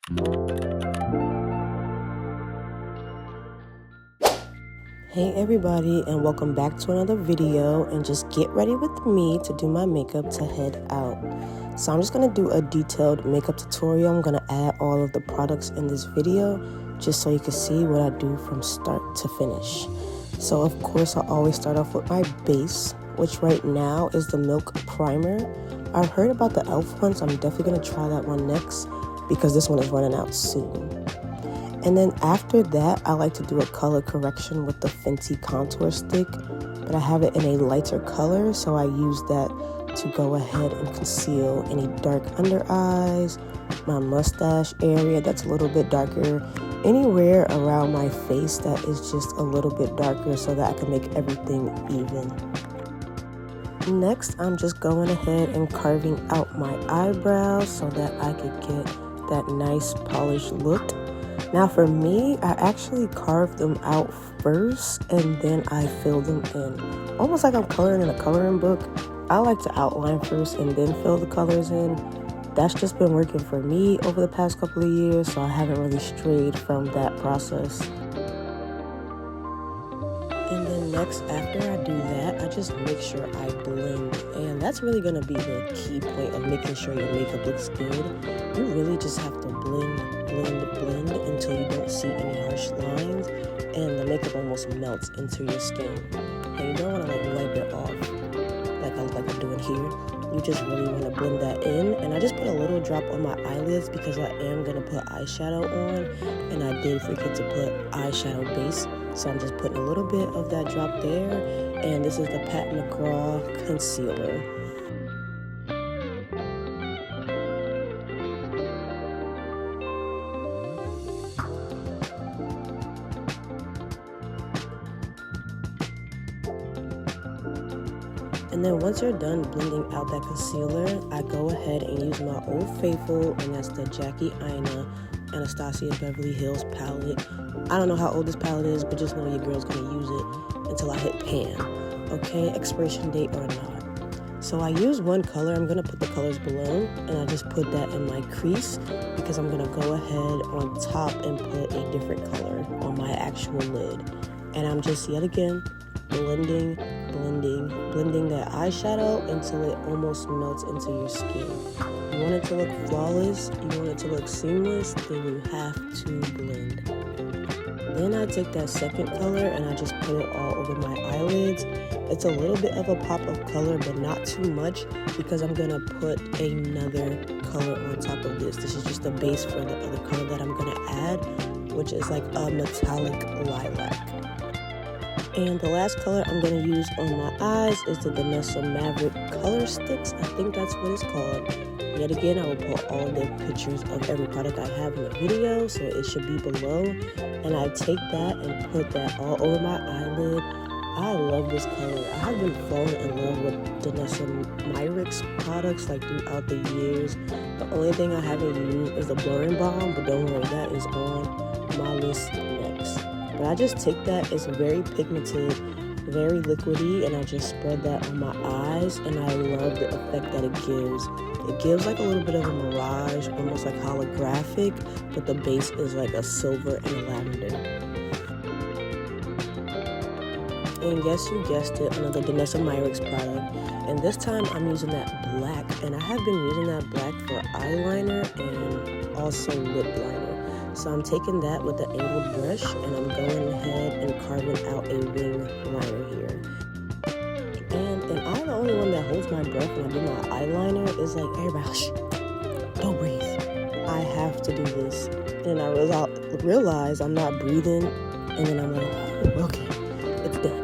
Hey everybody, and welcome back to another video, and just get ready with me to do my makeup to head out. So I'm just going to do a detailed makeup tutorial. I'm going to add all of the products in this video just so you can see what I do from start to finish. So of course I always start off with my base, which right now is the Milk Primer. I've heard about the e.l.f. one, so I'm definitely going to try that one next because this one is running out soon. And then after that, I like to do a color correction with the Fenty contour stick, but I have it in a lighter color, so I use that to go ahead and conceal any dark under eyes, my mustache area that's a little bit darker, anywhere around my face that is just a little bit darker so that I can make everything even. Next, I'm just going ahead and carving out my eyebrows so that I could get that nice polished look. Now for me, I actually carved them out first and then I fill them in. Almost like I'm coloring in a coloring book. I like to outline first and then fill the colors in. That's just been working for me over the past couple of years, so I haven't really strayed from that process. And then next, after I do that, I just make sure I blend. And that's really going to be the key point of making sure your makeup looks good. You really just have to blend until you don't see any harsh lines and the makeup almost melts into your skin. And you don't want to wipe it off like I'm doing here. You just really want to blend that in. And I just put a little drop on my eyelids because I am going to put eyeshadow on, and I did forget to put eyeshadow base. So I'm just putting a little bit of that drop there, and this is the Pat McGraw concealer. And then once you're done blending out that concealer, I go ahead and use my Old Faithful, and that's the Jackie Aina Anastasia Beverly Hills palette. I don't know how old this palette is, but just know your girl's gonna use it until I hit pan, okay? Expiration date or not. So I use one color. I'm gonna put the colors below, and I just put that in my crease because I'm gonna go ahead on top and put a different color on my actual lid. And I'm just yet again blending that eyeshadow until it almost melts into your skin. You want it to look flawless, you want it to look seamless, then you have to blend. Then I take that second color and I just put it all over my eyelids. It's a little bit of a pop of color, but not too much because I'm gonna put another color on top of this. This is just the base for the other color that I'm gonna add, which is like a metallic lilac. And the last color I'm going to use on my eyes is the Vanessa Maverick Color Sticks. I think that's what it's called. Yet again, I will put all the pictures of every product I have in the video, so it should be below. And I take that and put that all over my eyelid. I love this color. I have been falling in love with Vanessa Maverick's products throughout the years. The only thing I haven't used is the blurring balm, but don't worry, that is on my list next. But I just take that, it's very pigmented, very liquidy, and I just spread that on my eyes, and I love the effect that it gives. It gives like a little bit of a mirage, almost like holographic, but the base is like a silver and a lavender. And yes, you guessed it, another Vanessa Maverick's product. And this time I'm using that black, and I have been using that black for eyeliner and also lip liner. So I'm taking that with the angled brush and I'm going ahead and carving out a wing liner here. And I'm the only one that holds my breath when I do my eyeliner. It's like, everybody, shh, don't breathe. I have to do this. And I realize I'm not breathing, and then I'm like, oh, okay, it's done.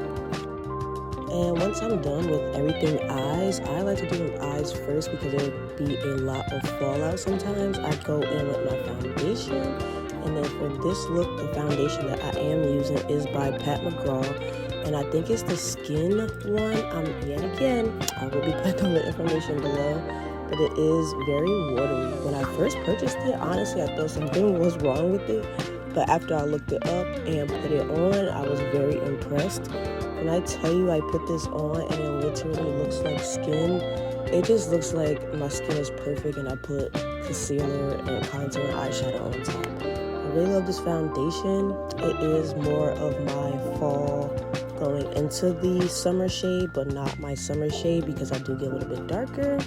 And once I'm done with everything eyes, I like to do my eyes first because there would be a lot of fallout sometimes. I go in with my foundation, and then for this look, the foundation that I am using is by Pat McGraw, and I think it's the Skin one. Yet again, I will be putting all the information below, but it is very watery. When I first purchased it, honestly, I thought something was wrong with it, but after I looked it up and put it on, I was very impressed. When I tell you I put this on and it literally looks like skin, it just looks like my skin is perfect and I put concealer and contour and eyeshadow on top. I really love this foundation. It is more of my fall going into the summer shade, but not my summer shade because I do get a little bit darker.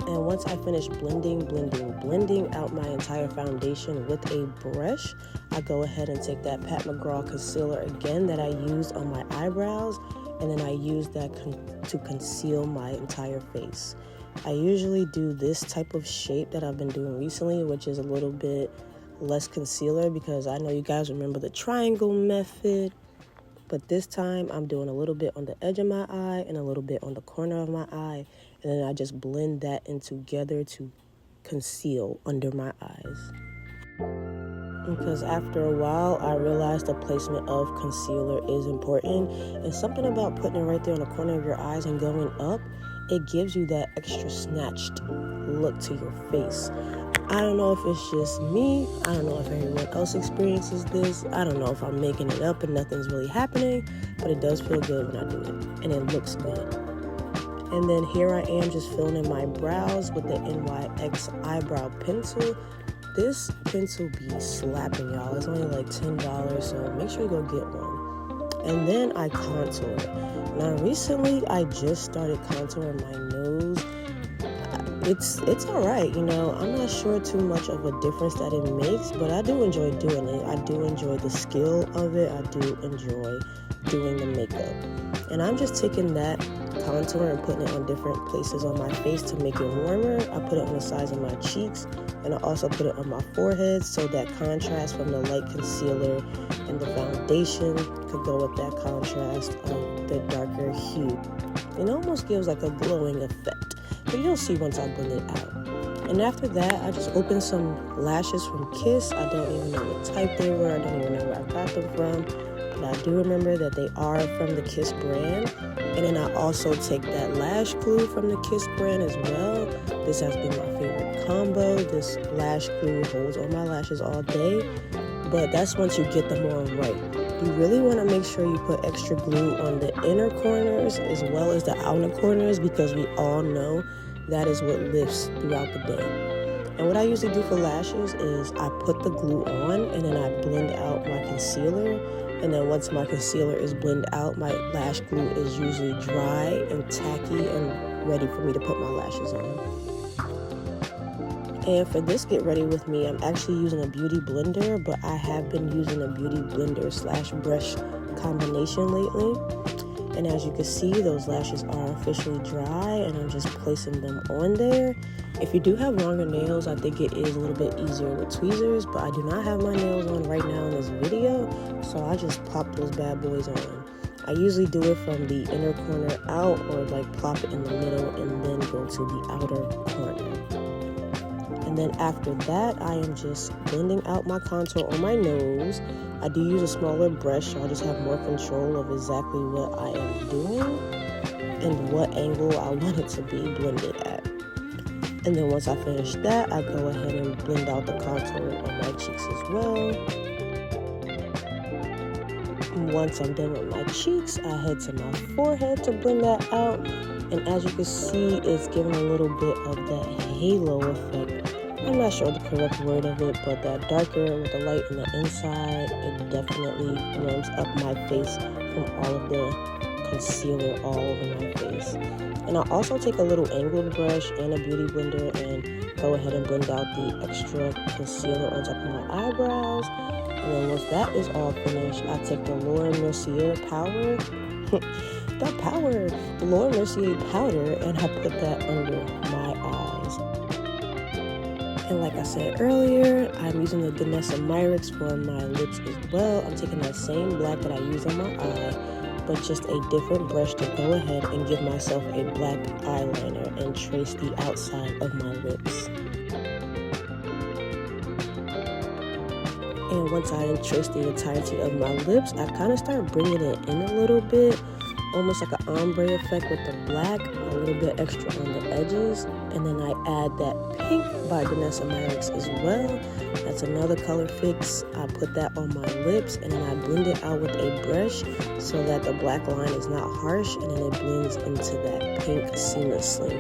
And once I finish blending out my entire foundation with a brush, I go ahead and take that Pat McGraw concealer again that I used on my eyebrows, and then I use that to conceal my entire face. I usually do this type of shape that I've been doing recently, which is a little bit less concealer because I know you guys remember the triangle method. But this time I'm doing a little bit on the edge of my eye and a little bit on the corner of my eye. And then I just blend that in together to conceal under my eyes. Because after a while, I realized the placement of concealer is important. And something about putting it right there on the corner of your eyes and going up, it gives you that extra snatched look to your face. I don't know if it's just me. I don't know if everyone else experiences this. I don't know if I'm making it up and nothing's really happening, but it does feel good when I do it, and it looks good. And then here I am just filling in my brows with the NYX eyebrow pencil. This pencil be slapping, y'all. It's only like $10, so make sure you go get one. And then I contour. Now recently I just started contouring my nose. It's all right, you know. I'm not sure too much of a difference that it makes, but I do enjoy doing it. I do enjoy the skill of it. I do enjoy doing the makeup. And I'm just taking that contour and putting it on different places on my face to make it warmer. I put it on the sides of my cheeks, and I also put it on my forehead so that contrast from the light concealer and the foundation could go with that contrast of the darker hue. It almost gives like a glowing effect. But you'll see once I blend it out. And after that, I just opened some lashes from Kiss. I don't even know what type they were. I don't even know where I got them from. But I do remember that they are from the Kiss brand. And then I also take that lash glue from the Kiss brand as well. This has been my favorite combo. This lash glue holds all my lashes all day. But that's once you get them on right. You really want to make sure you put extra glue on the inner corners as well as the outer corners, because we all know that is what lifts throughout the day. And what I usually do for lashes is I put the glue on and then I blend out my concealer. And then once my concealer is blended out, my lash glue is usually dry and tacky and ready for me to put my lashes on. And for this Get Ready With Me, I'm actually using a beauty blender, but I have been using a beauty blender / brush combination lately. And as you can see, those lashes are officially dry, and I'm just placing them on there. If you do have longer nails, I think it is a little bit easier with tweezers, but I do not have my nails on right now in this video, so I just pop those bad boys on. I usually do it from the inner corner out, or like plop it in the middle and then go to the outer corner. And then after that, I am just blending out my contour on my nose. I do use a smaller brush, so I just have more control of exactly what I am doing and what angle I want it to be blended at. And then once I finish that, I go ahead and blend out the contour on my cheeks as well. And once I'm done with my cheeks, I head to my forehead to blend that out. And as you can see, it's giving a little bit of that halo effect. I'm not sure the correct word of it, but that darker with the light on the inside, it definitely warms up my face from all of the concealer all over my face. And I also take a little angled brush and a beauty blender and go ahead and blend out the extra concealer on top of my eyebrows. And then once that is all finished, I take the Laura Mercier powder, Laura Mercier powder, and I put that under my eyes. And like I said earlier, I'm using the Danessa Myricks for my lips as well. I'm taking that same black that I use on my eye, but just a different brush to go ahead and give myself a black eyeliner and trace the outside of my lips. And once I trace the entirety of my lips, I kind of start bringing it in a little bit. almost like an ombre effect with the black, a little bit extra on the edges. And then I add that pink by Danessa Myricks as well. That's another color fix. I put that on my lips and then I blend it out with a brush so that the black line is not harsh, and then it blends into that pink seamlessly.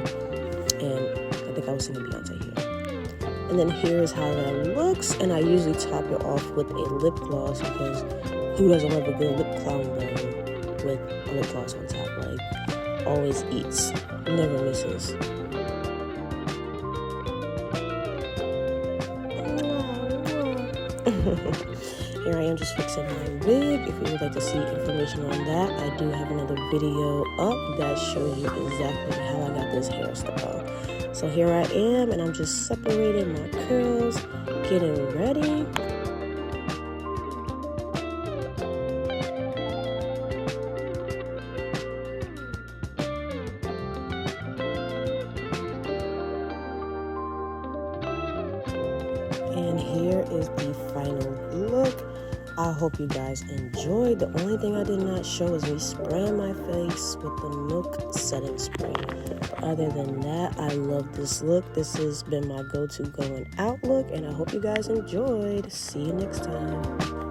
And I think I was singing Beyonce here. And then here's how that looks, and I usually top it off with a lip gloss because who doesn't love a good lip combo with a lip gloss on top? Like, always eats, never misses. Here I am just fixing my wig. If you would like to see information on that, I do have another video up that shows you exactly how I got this hairstyle. So here I am, and I'm just separating my curls, getting ready. And here is the final look. I hope you guys enjoyed. The only thing I did not show is me spraying my face with the Milk setting spray. But other than that, I love this look. This has been my go-to going out look, and I hope you guys enjoyed. See you next time.